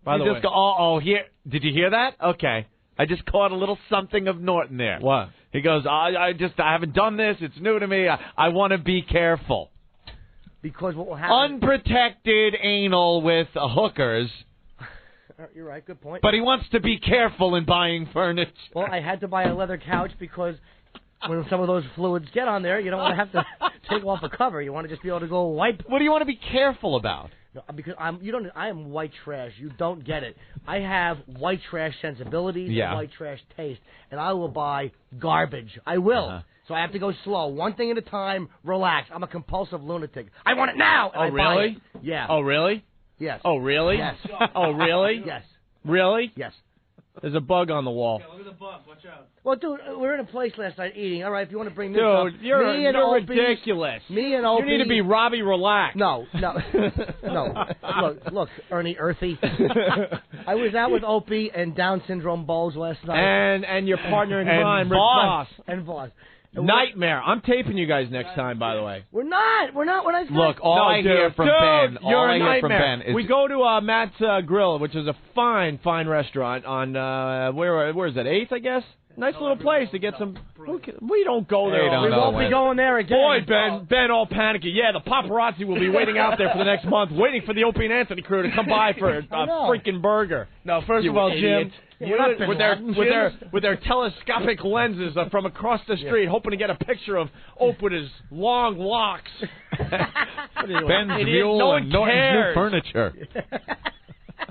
By the way. Just go, here. Did you hear that? Okay. I just caught a little something of Norton there. What? He goes, I haven't done this. It's new to me. I want to be careful. Because what will happen... Unprotected anal with hookers. You're right. Good point. But he wants to be careful in buying furniture. Well, I had to buy a leather couch because when some of those fluids get on there, you don't want to have to take off a cover. You want to just be able to go wipe. What do you want to be careful about? No, because I am white trash. You don't get it. I have white trash sensibilities and white trash taste, and I will buy garbage. I will. So I have to go slow, one thing at a time. Relax. I'm a compulsive lunatic. I want it now. And Oh, I buy really? it. Yeah. Oh, really? Yes. Oh, really? Yes. Oh, really? Yes. Really? Yes. There's a bug on the wall. Yeah, look at the bump. Watch out. Well, dude, we were in a place last night eating. All right, if you want to bring this Dude, up. you're Opie, ridiculous. Me and Opie. You need to be Robbie Relax. No. Look, Ernie Earthy. I was out with Opie and Down syndrome Bowles last night. And your partner in And crime, Rick Voss. Voss. And Voss. Nightmare. I'm taping you guys next time, by the way. We're not. Look, all I hear from Ben, all you're I a hear from nightmare. Ben is... We go to Matt's Grill, which is a fine restaurant on, where is that, 8th, I guess? Nice little place to get some... We don't go there. don't We know won't be when. going there again. Boy, Ben all panicky. Yeah, the paparazzi will be waiting out there for the next month, waiting for the Opie and Anthony crew to come by for a freaking burger. No, first of all, Jim, with their telescopic lenses from across the street, hoping to get a picture of Ope with his long locks. Ben's mule no and one Norton's new cares. furniture.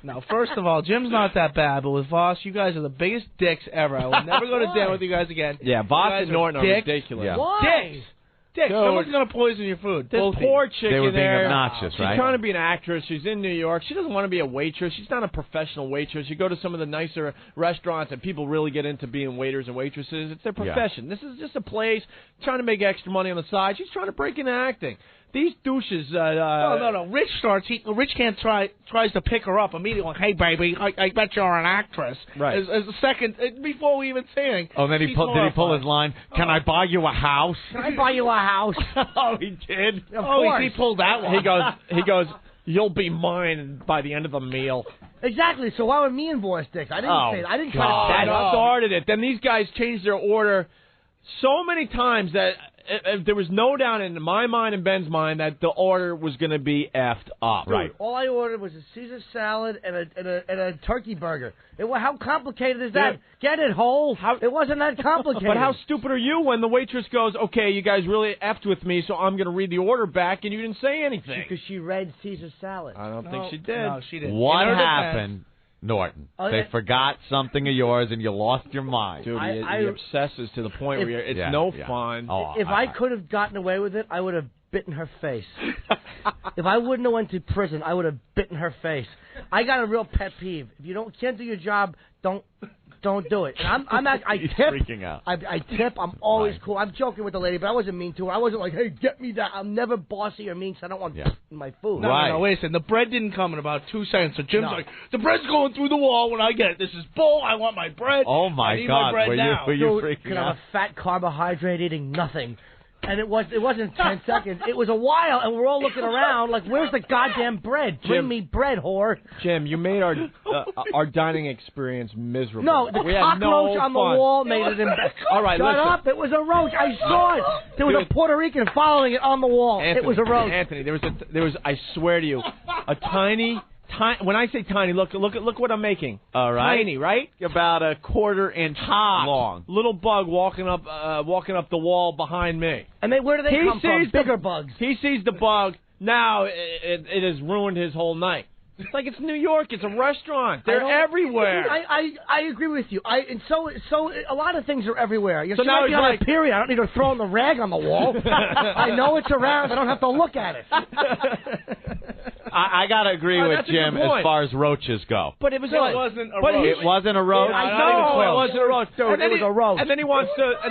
now, first of all, Jim's not that bad, but with Voss, you guys are the biggest dicks ever. I will never go to dinner with you guys again. Yeah, Voss and Norton are dicks. ridiculous. Yeah. Why? Dicks. Dude, Someone's going to poison your food. this Both poor of chick They were in being there, obnoxious, she's right? trying to be an actress. She's in New York. She doesn't want to be a waitress. She's not a professional waitress. You go to some of the nicer restaurants and people really get into being waiters and waitresses. It's their profession. This is just a place trying to make extra money on the side. She's trying to break into acting. These douches... no. Rich Rich tries to pick her up immediately. Like, hey, baby, I bet you're an actress. Right. As a second, before we even say anything. Oh, then did he pull his line? Can I buy you a house? Can I buy you a house? Oh, he did. Of course. He pulled that one. He goes, you'll be mine by the end of the meal. Exactly. So why would me and Voss dicks? I didn't say that. I didn't try to That set up. started it. Then these guys changed their order so many times that there was no doubt in my mind and Ben's mind that the order was going to be effed up. Dude, all I ordered was a Caesar salad and a turkey burger. How complicated is that? Dude. Get it whole. It wasn't that complicated. But how stupid are you when the waitress goes, okay, you guys really effed with me, so I'm going to read the order back, and you didn't say anything? Because she read Caesar salad. I don't think she did. No, she didn't. What In her happened, Norton? They forgot something of yours and you lost your mind. Dude, he obsesses to the point where it's no fun. Oh, if I could have gotten away with it, I would have bitten her face. If I wouldn't have went to prison, I would have bitten her face. I got a real pet peeve. If you can't do your job, don't do it. And I He's tip. freaking out. I tip. I'm always Right. cool. I'm joking with the lady, but I wasn't mean to her. I wasn't like, hey, get me that. I'm never bossy or mean because I don't want in my food. No, wait a second. The bread didn't come in about 2 seconds. So Jim's like, the bread's going through the wall when I get it. This is bull. I want my bread. Oh, my I need God. My bread now. Were you Dude, freaking could out? have a fat carbohydrate eating nothing. And it wasn't 10 seconds. It was a while, and we're all looking around like, where's the goddamn bread? Bring me bread, whore. Jim, you made our dining experience miserable. No, the we had cockroach no on the fun. wall made it embarrassing. All right, Shut listen. up. It was a roach. I saw it. There was a Puerto Rican following it on the wall. Anthony, it was a roach. Anthony, there was I swear to you, a tiny. When I say tiny, look what I'm making. All right. Tiny, right? About a quarter-inch long. Little bug walking up the wall behind me. And where do they come from? Bigger bugs. He sees the bug. Now it has ruined his whole night. It's like it's New York. It's a restaurant. They're everywhere. I agree with you. And so a lot of things are everywhere. So now might he's be on like- a period. I don't need to throw in the rag on the wall. I know it's around. I don't have to look at it. I got to agree with that's a good Jim as point. far as roaches go. But it was It wasn't a but roach. It wasn't a roach? I Not know even close. it wasn't a roach. Dude, And then it was a roach. And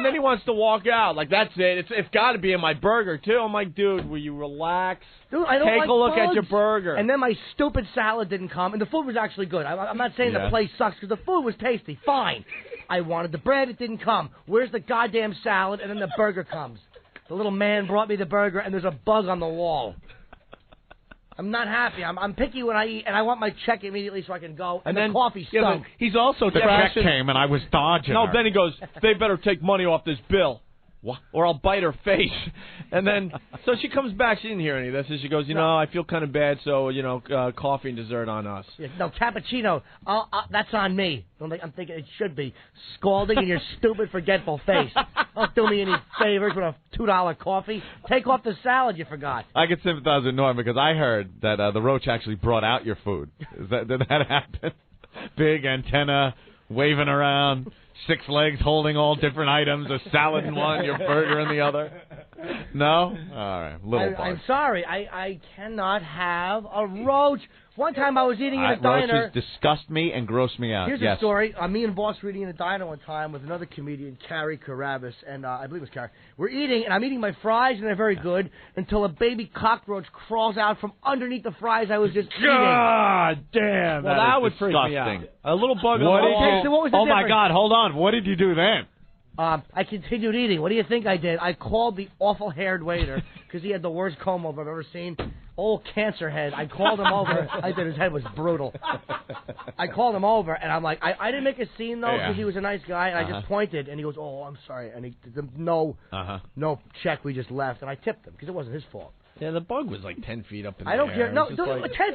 then he wants to walk out. Like, that's it. It's got to be in my burger too. I'm like, dude, will you relax? Dude, I don't Take like a look bugs. at your burger. And then my stupid salad didn't come, and the food was actually good. I'm not saying the place sucks because the food was tasty. Fine. I wanted the bread. It didn't come. Where's the goddamn salad? And then the burger comes. The little man brought me the burger, and there's a bug on the wall. I'm not happy. I'm picky when I eat, and I want my check immediately so I can go. And then the coffee yeah, stunk. He's also the check came, and I was dodging No, her. then he goes, they better take money off this bill. What? Or I'll bite her face. And then, so she comes back. She didn't hear any of this. And she goes, I feel kind of bad, so, coffee and dessert on us. Yeah, no, cappuccino, that's on me. I'm thinking it should be. Scalding in your stupid, forgetful face. Don't do me any favors with a $2 coffee. Take off the salad you forgot. I could sympathize with Norm because I heard that the roach actually brought out your food. Did that happen? Big antenna, waving around. 6 legs holding all different items, a salad in one, your burger in the other. No? All right, I'm sorry. I cannot have a roach. One time I was eating in a diner. Roaches disgust me and gross me out. Here's a story. Me and Boss were eating in a diner one time with another comedian, Carrie Carabas, and I believe it was Carrie. We're eating, and I'm eating my fries, and they're very good, until a baby cockroach crawls out from underneath the fries I was just eating. God damn, well, that would freak me out. A little bug on the wall. So what was the difference? My God, hold on. What did you do then? I continued eating. What do you think I did? I called the awful-haired waiter because he had the worst comb-over I've ever seen. Old cancer head. I called him over. His head was brutal. I called him over, and I'm like, I didn't make a scene, though, because he was a nice guy, and I just pointed, and he goes, oh, I'm sorry. And he no check, we just left, and I tipped him because it wasn't his fault. Yeah, the bug was like 10 feet up in the air. I don't care. No, 10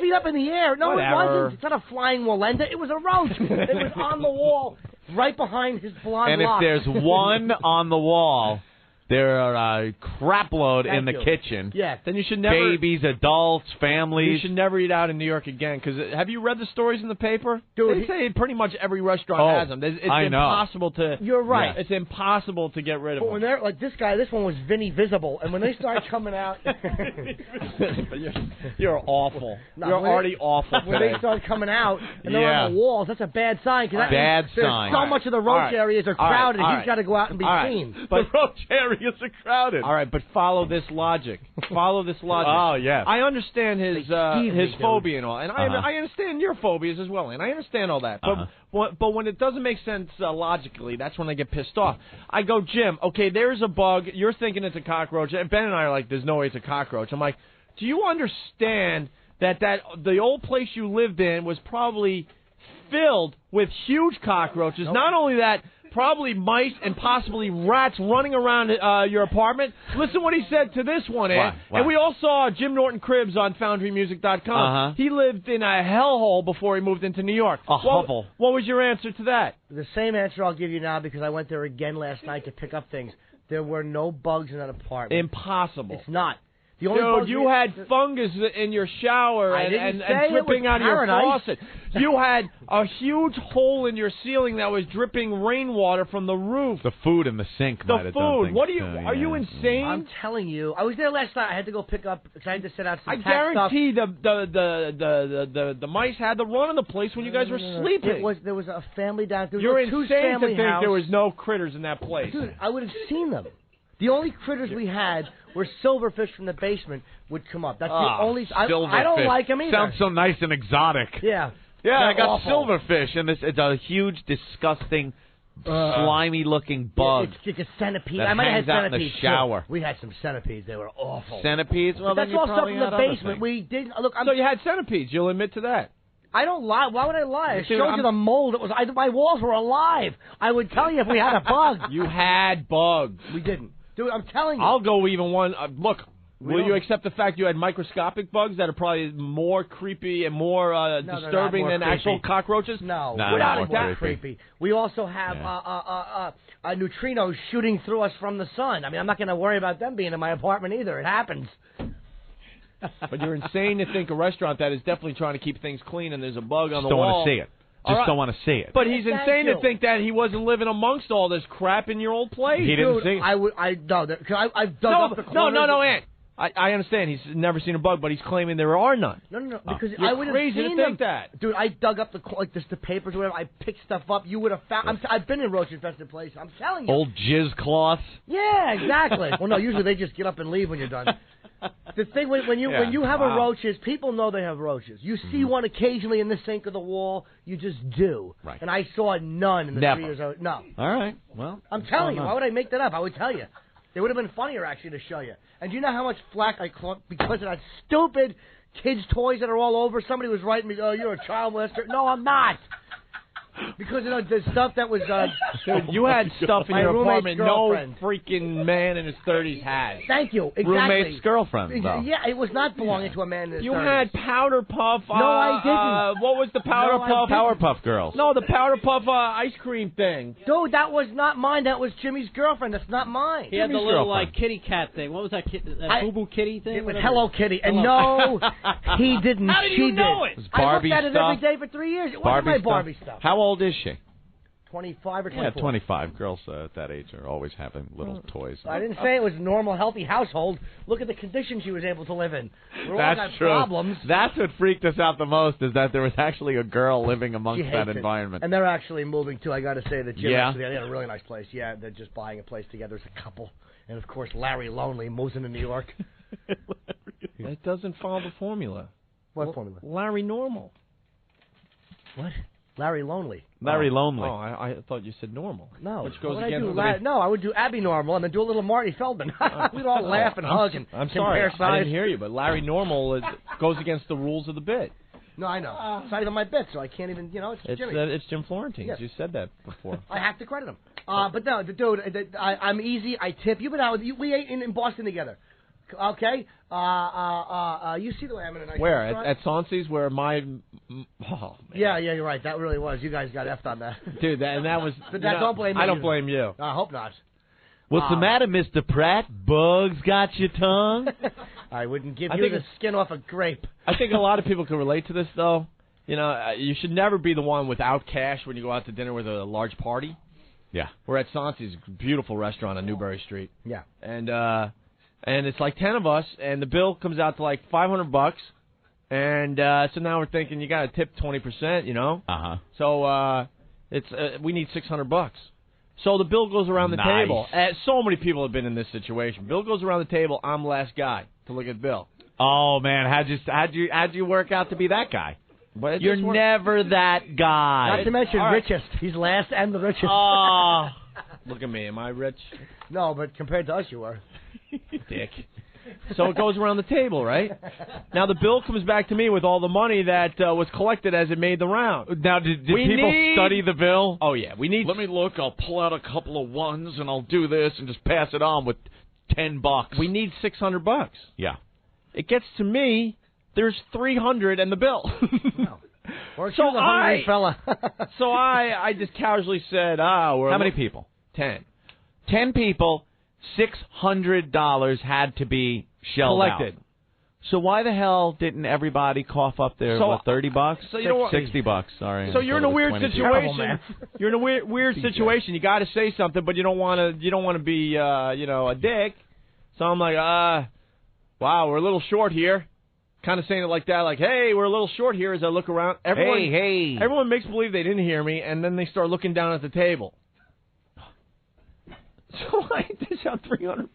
feet up in the air. No, whatever. It wasn't. It's not a flying Walenda. It was a roach. It was on the wall, right behind his blonde locks. And if there's one on the wall, there are a crapload in the kitchen. Yeah. Then you should never... Babies, adults, families. You should never eat out in New York again. Because have you read the stories in the paper? Dude, they say pretty much every restaurant has them. It's impossible to... You're right. Yeah, it's impossible to get rid of but them. When they're like this one was Vinny Visible, and when they start coming out... you're awful. No, you're already awful When today. they start coming out, and they're on the walls, that's a bad sign. Cause that means so much of the roach areas are crowded, and he's got to go out and be seen. But the roach areas are crowded. All right, but follow this logic. Follow this logic. Oh, yes. I understand his phobia and all, and I understand your phobias as well, and I understand all that. But when it doesn't make sense logically, that's when I get pissed off. I go, Jim, okay, there's a bug. You're thinking it's a cockroach. And Ben and I are like, there's no way it's a cockroach. I'm like, do you understand that the old place you lived in was probably filled with huge cockroaches? Nope. Not only that, probably mice and possibly rats running around your apartment. Listen what he said to this one, Ed. And we all saw Jim Norton Cribs on FoundryMusic.com. He lived in a hellhole before he moved into New York. A hovel. What was your answer to that? The same answer I'll give you now because I went there again last night to pick up things. There were no bugs in that apartment. Impossible. It's not. The only Dude, you had fungus in your shower and dripping out of your faucet. You had a huge hole in your ceiling that was dripping rainwater from the roof. The food in the sink might have done things. What are you? Are you insane? I'm telling you. I was there last night. I had to go pick up. I had to set out some. I guarantee the mice had the run of the place when you guys were sleeping. There was a family down there. You're insane to think there was no critters in that place. Dude, I would have seen them. The only critters we had were silverfish from the basement would come up. That's the only. I don't like them either. Sounds so nice and exotic. Yeah. Yeah, I got silverfish, and it's a huge, disgusting, slimy-looking bug. It's like a centipede. I might have had centipedes in the shower. Too. We had some centipedes. They were awful. Centipedes? Well, that's all stuff in the basement. We didn't look. So you had centipedes. You'll admit to that. I don't lie. Why would I lie? I showed you the mold. It was. My walls were alive. I would tell you if we had a bug. You had bugs. We didn't. Dude, I'm telling you. I'll go even one. Look, will you accept the fact you had microscopic bugs that are probably more creepy and more disturbing than actual cockroaches? No, not that creepy. We also have neutrinos shooting through us from the sun. I mean, I'm not going to worry about them being in my apartment either. It happens. But you're insane to think a restaurant that is definitely trying to keep things clean and there's a bug on the wall. Don't want to see it. Just don't want to see it. But he's insane to think that he wasn't living amongst all this crap in your old place. He didn't see it. I've dug up the corners. No, Ant. I understand he's never seen a bug, but he's claiming there are none. No, because You're I would have crazy seen to think that. Dude, I dug up the papers or whatever. I picked stuff up. You would have found. I've been in roach-infested places. I'm telling you. Old jizz cloths. Yeah, exactly. Well, no, usually they just get up and leave when you're done. The thing when you have a roaches, people know they have roaches. You see one occasionally in the sink of the wall. You just do. Right. And I saw none in the 3 years. No. All right. Well, I'm telling you. Why would I make that up? I would tell you. It would have been funnier actually to show you. And do you know how much flack I caught because of that stupid kids' toys that are all over. Somebody was writing me, "Oh, you're a child molester." No, I'm not. Because the stuff that was dude, you had stuff in my your roommate's apartment girlfriend. no freaking man in his 30s had. Thank you. Exactly. Roommate's girlfriend, though. Yeah, it was not belonging to a man in his 30s. You had Powder Puff. No, I didn't. What was the Powder Puff? Powerpuff Girls. No, the Powder Puff ice cream thing. Dude, that was not mine. That was Jimmy's girlfriend. That's not mine. He had the Jimmy's little girlfriend. kitty cat thing. What was that? That Boo Boo Kitty thing? It was Whatever. Hello Kitty. And no, he didn't. How did she you know did. it? It was I looked Barbie at it stuff. every day for 3 years. It wasn't Barbie my stuff. Barbie stuff. How old is she? 25 or 24. Yeah, 25. Girls at that age are always having little toys. I didn't say it was a normal, healthy household. Look at the conditions she was able to live in. We all That's got true. problems. That's what freaked us out the most, is that there was actually a girl living amongst She that hates it. environment. And they're actually moving, too. I got to say that Jim Yeah? actually, they had a really nice place. Yeah, they're just buying a place together as a couple. And, of course, Larry Lonely moves into New York. It doesn't follow the formula. What formula? Larry Normal. What? Larry Lonely. Larry Lonely. Oh, I thought you said normal. No. Which What goes would I against do? the... No, I would do Abby Normal and then do a little Marty Feldman. We'd all laugh and hug and I'm sorry, compare I size. didn't hear you, but Larry Normal goes against the rules of the bit. No, I know. It's not even my bit, so I can't even, it's Jimmy. It's Jim Florentine. Yes. You said that before. I have to credit him. But no, dude, I'm easy. I tip. You've been out with you. We ate in Boston together. Okay. You see the way I'm in a nice Where? restaurant? At Saucy's, where my... Oh, man. Yeah, you're right. That really was. You guys got effed on that. Dude, that was... But don't blame me. I don't blame you. I hope not. What's the matter, Mr. Pratt? Bugs got your tongue? I wouldn't give I you think the skin off a grape. I think a lot of people can relate to this, though. You should never be the one without cash when you go out to dinner with a large party. Yeah. We're at Saucy's, beautiful restaurant on Newbury Street. Yeah. And it's like 10 of us, and the bill comes out to like $500. And so now we're thinking you got to tip 20%, Uh-huh. So we need $600. So the bill goes around the Nice. table. So many people have been in this situation. Bill goes around the table. I'm the last guy to look at the bill. Oh, man, how'd you work out to be that guy? But it You're just worked. never that guy. Not to mention all right. richest. He's last and the richest. Oh. Look at me. Am I rich? No, but compared to us, you were. Dick. So it goes around the table, right? Now the bill comes back to me with all the money that was collected as it made the round. Now, did people study the bill? Oh, yeah. We need... Let me look. I'll pull out a couple of ones, and I'll do this and just pass it on with $10. We need $600. Yeah. It gets to me, there's $300 in the bill. No. Or So you're the hungry I- fella. So I just casually said, we're... How many people? 10. 10 people, $600 had to be shelled Collected. out. So why the hell didn't everybody cough up their $30? So you know what? $60. Sorry. So you're in a weird Terrible, situation. man. You're in a weird situation. You got to say something, but you don't want to be a dick. So I'm like, wow, we're a little short here. Kind of saying it like that, like, hey, we're a little short here. As I look around, everyone makes believe they didn't hear me, and then they start looking down at the table. So I dish out $300.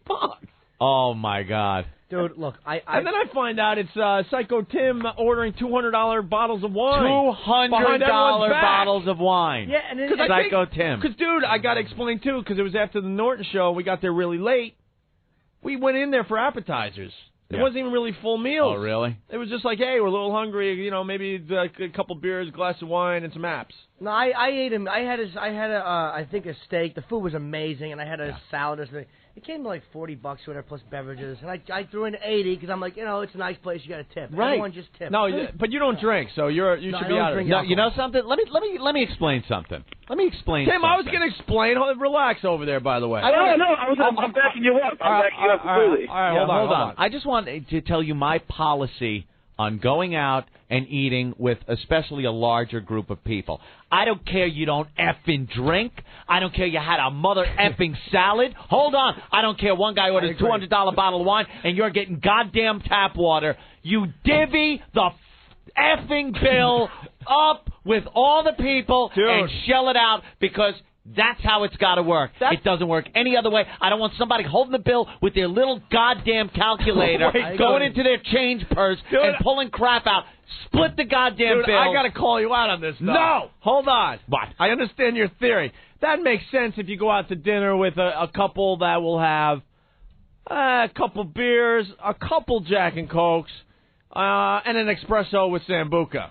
Oh my God. Dude, look, And then I find out it's Psycho Tim ordering $200 bottles of wine. $200 Behind everyone's back. bottles of wine. Yeah, and then Psycho Tim. Because, dude, I got to explain, too, because it was after the Norton show. We got there really late. We went in there for appetizers. It wasn't even really full meals. Oh, really? It was just like, hey, we're a little hungry, maybe a couple beers, a glass of wine, and some apps. No, I ate him. I had I think a steak. The food was amazing, and I had a salad or something. It came to like $40 with it plus beverages, and I threw in 80 because I'm like, it's a nice place. You got to tip. Right. Everyone just tip. No, but you don't drink, so you No, should I be don't out of drink it. No, you know something? Let me explain something. Let me explain Tim, something. I was going to explain. Relax over there, by the way. No, I'm backing you up. I'm backing you up completely. All right, hold on. I just want to tell you my policy on going out and eating with especially a larger group of people. I don't care you don't effing drink. I don't care you had a mother effing salad. Hold on. I don't care one guy orders a $200 bottle of wine and you're getting goddamn tap water. You divvy the effing bill up with all the people and shell it out because that's how it's got to work. It doesn't work any other way. I don't want somebody holding the bill with their little goddamn calculator, going into their change purse and pulling crap out. Split the goddamn bill. I got to call you out on this stuff. No! Hold on. What? I understand your theory. That makes sense if you go out to dinner with a couple that will have a couple beers, a couple Jack and Cokes, and an espresso with Sambuca.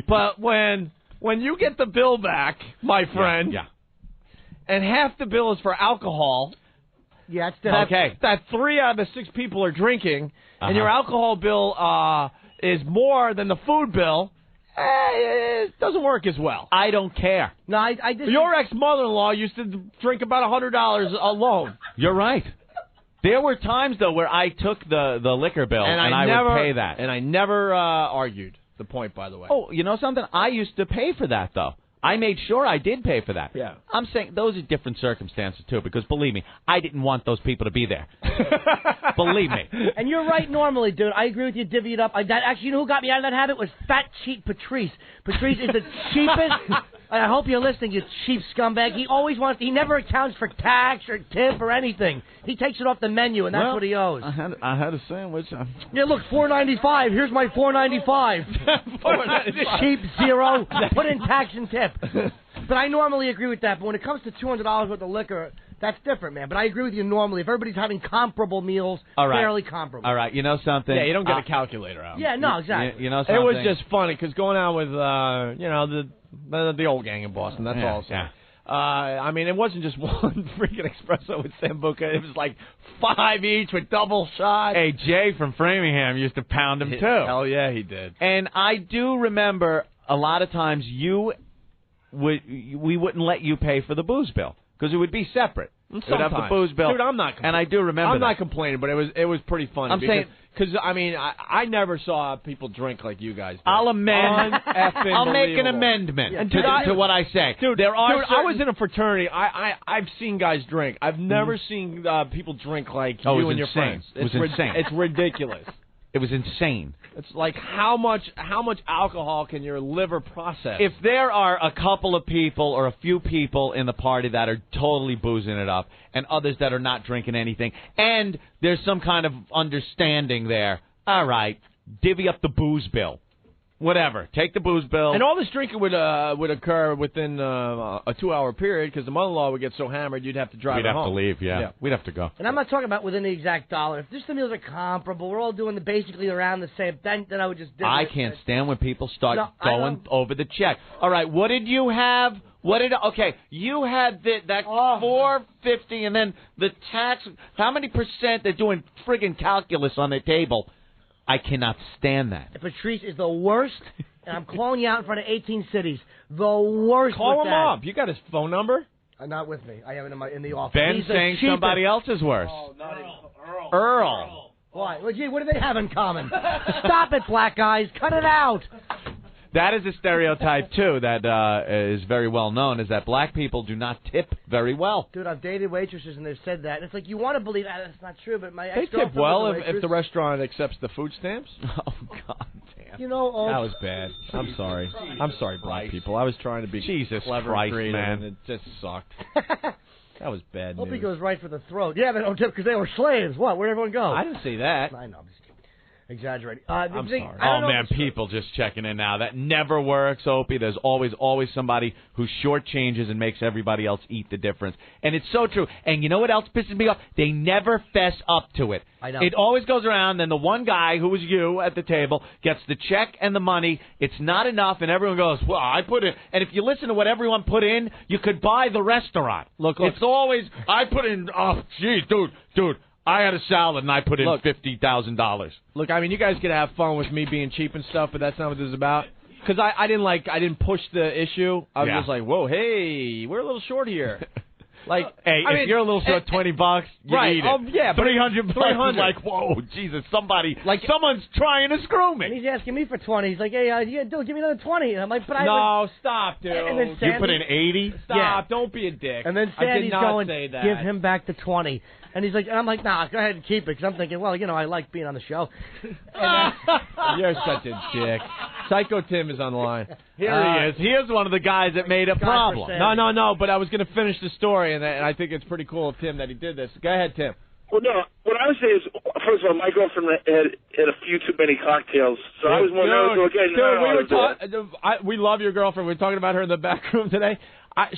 But when you get the bill back, my friend, and half the bill is for alcohol. Yeah, that 3 out of the 6 people are drinking, and your alcohol bill is more than the food bill. It doesn't work as well. I don't care. No, I just... Your ex-mother-in-law used to drink about $100 alone. You're right. There were times, though, where I took the liquor bill and I would pay that. And I never argued the point, by the way. Oh, you know something? I used to pay for that, though. I made sure I did pay for that. Yeah. I'm saying those are different circumstances, too, because believe me, I didn't want those people to be there. Believe me. And you're right normally, dude. I agree with you, divvy it up. Actually, you know who got me out of that habit was fat, cheap Patrice. Patrice is the cheapest. I hope you're listening, you cheap scumbag. He never accounts for tax or tip or anything. He takes it off the menu, and that's what he owes. I had a sandwich. Yeah, look, $4.95. Here's my $4.95. Cheap zero. Put in tax and tip. But I normally agree with that. But when it comes to $200 worth of liquor, that's different, man. But I agree with you normally. If everybody's having comparable meals, fairly comparable. All right, you know something? Yeah, you don't get a calculator out. Yeah, no, exactly. You know something? It was just funny, because going out with, the old gang in Boston, that's all. Yeah. I mean, it wasn't just one freaking espresso with Sambuca. It was like 5 each with double shots. Hey, Jay from Framingham used to pound them, too. Hell yeah, he did. And I do remember a lot of times we wouldn't let you pay for the booze bill, because it would be separate. It would have the booze bill. Dude, I'm not complaining. And I do remember not complaining, but it was pretty funny. I'm saying... Because, I mean, I never saw people drink like you guys did. I'll amend. I'll make an amendment to what I say. Dude, I was in a fraternity. I've seen guys drink. I've never seen people drink like you and your friends. It was insane. It's ridiculous. It was insane. It's like how much alcohol can your liver process? If there are a couple of people or a few people in the party that are totally boozing it up and others that are not drinking anything, and there's some kind of understanding there, all right, divvy up the booze bill. Whatever. Take the booze bill. And all this drinking would occur within a 2-hour period, because the mother-in-law would get so hammered you'd have to drive her home. We'd have to leave, yeah. We'd have to go. And I'm not talking about within the exact dollar. If just the meals are comparable, we're all doing basically around the same, then I would just... I can't stand when people start going over the check. All right, what did you have? Okay, you had that $4.50 and then the tax. How many percent? They're doing friggin' calculus on the table. I cannot stand that. Patrice is the worst, and I'm calling you out in front of 18 cities. The worst. Call him up. You got his phone number? Not with me. I have it in the office. Ben's saying somebody else is worse. Oh, not Earl. Why? Well, gee, what do they have in common? Stop it, black guys. Cut it out. That is a stereotype, too, that is very well known, is that black people do not tip very well. Dude, I've dated waitresses, and they've said that. And it's like, you want to believe that's not true, but my ex-girlfriend... They tip well if the restaurant accepts the food stamps. Oh, God damn. You know... that was bad. I'm sorry. I'm sorry, black people. I was trying to be clever Christ, and man. And it just sucked. That was bad news. Opie goes right for the throat. Yeah, they don't tip because they were slaves. What? Where'd everyone go? I didn't see that. I know. I'm just exaggerating. I'm sorry. Oh, man, people just checking in now. That never works, Opie. There's always somebody who shortchanges and makes everybody else eat the difference. And it's so true. And you know what else pisses me off? They never fess up to it. I know. It always goes around, then the one guy, who was you at the table, gets the check and the money. It's not enough, and everyone goes, well, I put in. And if you listen to what everyone put in, you could buy the restaurant. Look. It's always, I put in, oh, geez, dude. I had a salad and I put in $50,000. Look, I mean, you guys could have fun with me being cheap and stuff, but that's not what this is about. Because I didn't push the issue. I was just like, whoa, hey, we're a little short here. Like, hey, if you're a little short, $20, you right? Eat it. Yeah, $300. Like, whoa, Jesus, someone's trying to screw me. And he's asking me for 20. He's like, hey, dude, give me another 20. And I'm like, but stop, dude. And then Sandy, you put in 80. Stop, don't be a dick. And then Sandy's going, say that. Give him back the 20. And he's like, and I'm like, nah, go ahead and keep it. Because I'm thinking, well, I like being on the show. You're such a dick. Psycho Tim is on the line. Here he is. He is one of the guys that made a problem. No, but I was going to finish the story, and I think it's pretty cool of Tim that he did this. Go ahead, Tim. Well, no, what I would say is, first of all, my girlfriend had a few too many cocktails, so I was more nervous again. We love your girlfriend. We were talking about her in the back room today.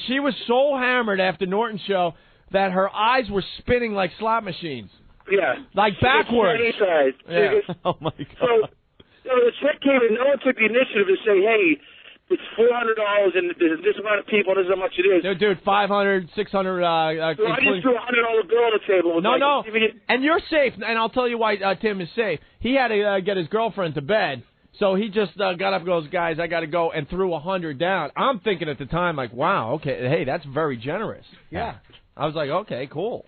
She was so hammered after Norton show that her eyes were spinning like slot machines. Yeah. Like backwards. Yeah. Oh, my God. The check came in. No one took the initiative to say, hey, it's $400 and there's this amount of people and this is how much it is. Dude, 500, 600. So I just threw a $100 bill on the table. No. And you're safe. And I'll tell you why Tim is safe. He had to get his girlfriend to bed. So he just got up and goes, guys, I got to go, and threw 100 down. I'm thinking at the time, like, wow, okay, hey, that's very generous. Yeah. I was like, okay, cool.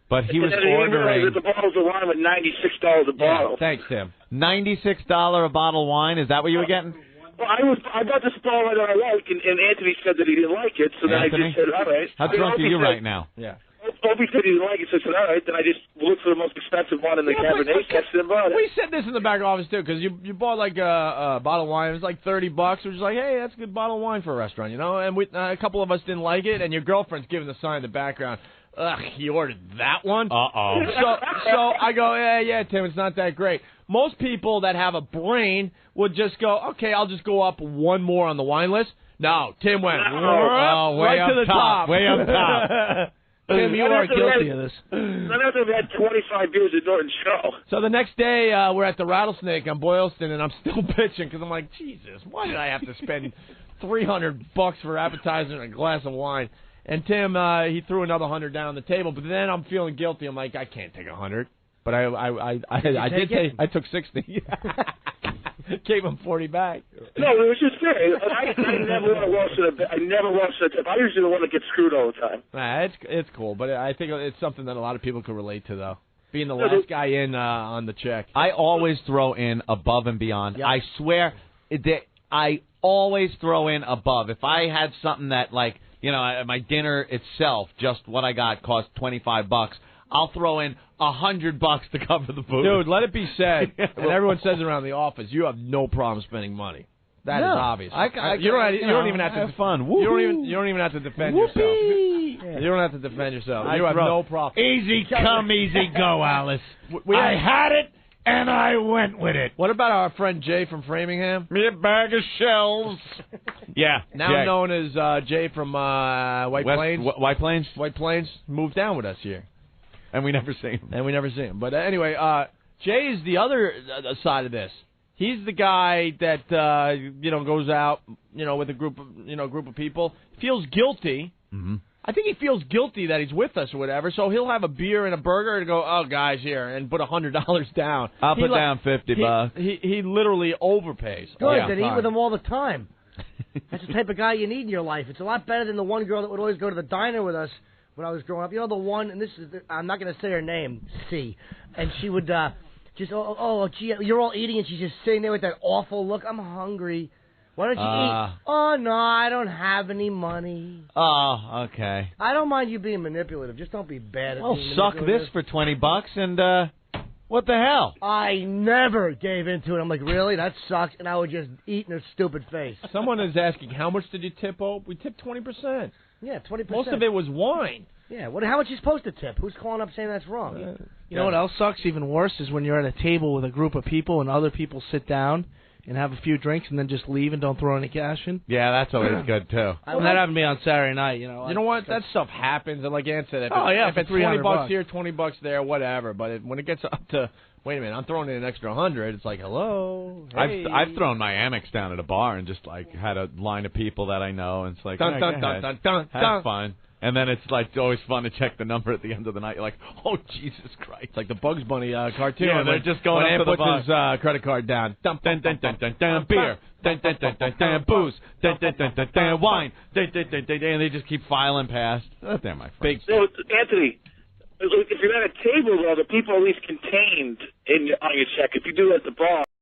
But he was ordering. The bottles of wine were $96 a bottle. Thanks, Tim. $96 a bottle of wine. Is that what you were getting? Well, I bought this bottle that I like, and Anthony said that he didn't like it, so then I just said, all right. How drunk are you right now? Yeah. Opie said he didn't like it, so I said, all right. Then I just looked for the most expensive one in the Cabernet, kept it and bought it. We said this in the back office, too, because you bought, like, a bottle of wine. It was like $30. We're just like, hey, that's a good bottle of wine for a restaurant, you know? And a couple of us didn't like it, and your girlfriend's giving the sign in the background. Ugh, he ordered that one? Uh-oh. So I go, yeah, Tim, it's not that great. Most people that have a brain would just go, okay, I'll just go up one more on the wine list. No, Tim went right to the top. Way up top. Tim, you are guilty of this. I know they've had 25 beers at Norton show. So the next day, we're at the Rattlesnake on Boylston, and I'm still bitching because I'm like, Jesus, why did I have to spend $300 for appetizer and a glass of wine? And Tim, he threw another 100 down on the table, but then I'm feeling guilty. I'm like, I can't take 100, but I took 60. Gave him 40 back. No, it was just fair. I never want to watch the tip. I usually the one that gets screwed all the time. Nah, it's cool, but I think it's something that a lot of people can relate to, though. Being the last guy in on the check. I always throw in above and beyond. Yep. I swear, I always throw in above. If I had something that, like, you know, my dinner itself, just what I got, cost $25, I'll throw in $100 to cover the food. Dude, let it be said, and everyone says it around the office, you have no problem spending money. That is obvious. You don't even have to have fun. You don't even have to defend yourself. You don't have to defend yourself. You have no problem. Easy come, easy go, Alice. I had it, and I went with it. What about our friend Jay from Framingham? Me a bag of shells. Yeah. Now Jay. known as Jay from White Plains. White Plains? White Plains moved down with us here. And we never see him. But anyway, Jay is the other side of this. He's the guy that goes out, with a group of people, feels guilty. Mm-hmm. I think he feels guilty that he's with us or whatever, so he'll have a beer and a burger and go, oh, guys, here, and put $100 down. I'll put down $50. He literally overpays. Good, then eat with him all the time. That's the type of guy you need in your life. It's a lot better than the one girl that would always go to the diner with us when I was growing up. You know, the one, and I'm not going to say her name, C, and she would just, gee, you're all eating, and she's just sitting there with that awful look. I'm hungry. Why don't you eat? Oh, no, I don't have any money. Oh, okay. I don't mind you being manipulative. Just don't be bad at being suck manipulative. this for $20, and what the hell? I never gave into it. I'm like, really? That sucks. And I would just eat in her stupid face. Someone is asking, how much did you tip, Hope? We tipped 20%. Yeah, 20%. Most of it was wine. Yeah, how much are you supposed to tip? Who's calling up saying that's wrong? You know what else sucks even worse is when you're at a table with a group of people and other people sit down and have a few drinks and then just leave and don't throw any cash in. Yeah, that's always good, too. And that happened to me on Saturday night, You know what? That stuff happens. And like Ann said, if it's $20 here, $20 there, whatever. But when it gets up to, wait a minute, I'm throwing in an extra 100, it's like, hello. Hey. I've thrown my Amex down at a bar and just, like, had a line of people that I know, and it's like, have fun. And then it's like always fun to check the number at the end of the night. You're like, oh, Jesus Christ. It's like the Bugs Bunny cartoon. Yeah, they're just going up to the puts his credit card down. Dun, dun, dun, dun, dun, dun, beer. Dun, dun, dun, dun, dun, booze. Dun, dun, dun, dun, dun, wine. Dun, dun, dun, dun, and they just keep filing past. They're my friends. So, Anthony, if you're at a table, though, the people are at least contained on your check. If you do it at the bar,